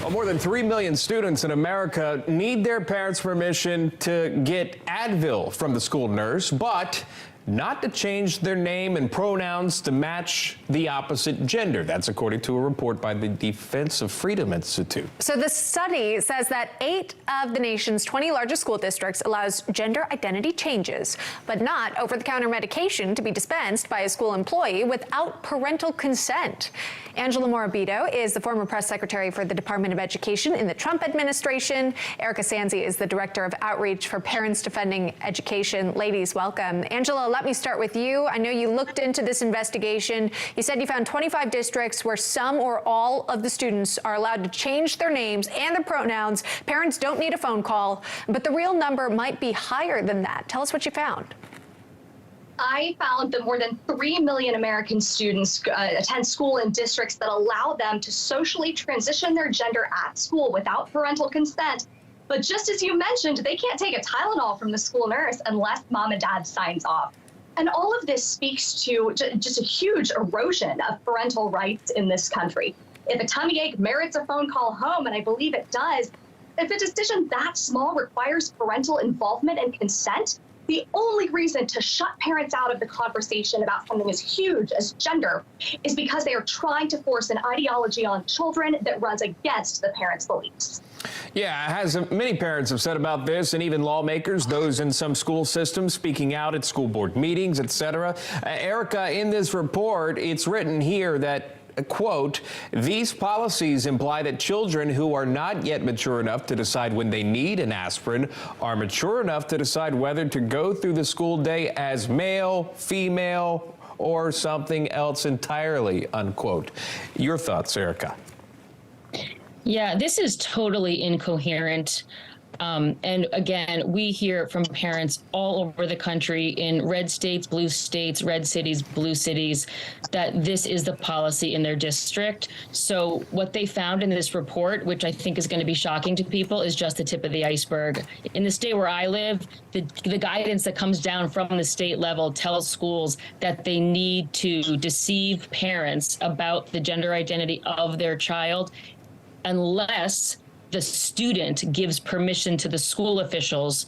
Well, more than 3 million students in America need their parents' permission to get Advil from the school nurse, but not to change their name and pronouns to match the opposite gender. That's according to a report by the Defense of Freedom Institute. So the study says that 8 of the nation's 20 largest school districts allows gender identity changes, but not over-the-counter medication to be dispensed by a school employee without parental consent. Angela Morabito is the former press secretary for the Department of Education in the Trump administration. Erika Sanzi is the director of outreach for Parents Defending Education. Ladies, welcome. Angela, let me start with you. I know you looked into this investigation. You said you found 25 districts where some or all of the students are allowed to change their names and their pronouns. Parents don't need a phone call, but the real number might be higher than that. Tell us what you found. I found that more than 3 million American students attend school in districts that allow them to socially transition their gender at school without parental consent. But just as you mentioned, they can't take a Tylenol from the school nurse unless mom and dad signs off. And all of this speaks to just a huge erosion of parental rights in this country. If a tummy ache merits a phone call home, and I believe it does, if a decision that small requires parental involvement and consent, the only reason to shut parents out of the conversation about something as huge as gender is because they are trying to force an ideology on children that runs against the parents' beliefs. Yeah, as many parents have said about this, and even lawmakers, those in some school systems speaking out at school board meetings, etc. Erika, in this report, it's written here that, quote, these policies imply that children who are not yet mature enough to decide when they need an aspirin are mature enough to decide whether to go through the school day as male, female, or something else entirely, unquote. Your thoughts, Erika? Yeah, this is totally incoherent. And again, we hear from parents all over the country in red states, red cities, blue cities, that this is the policy in their district. So what they found in this report, which I think is going to be shocking to people, is just the tip of the iceberg. In the state where I live, the guidance that comes down from the state level tells schools that they need to deceive parents about the gender identity of their child unless the student gives permission to the school officials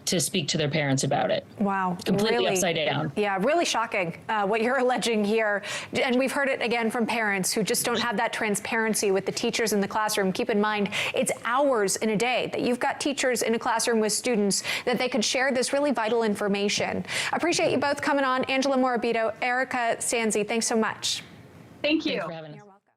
to speak to their parents about it. Wow. Completely really, upside down. Yeah, really shocking what you're alleging here. And we've heard it again from parents who just don't have that transparency with the teachers in the classroom. Keep in mind, it's hours in a day that you've got teachers in a classroom with students that they could share this really vital information. Appreciate you both coming on. Angela Morabito, Erika Sanzi, thanks so much. Thank you. Thanks for having us.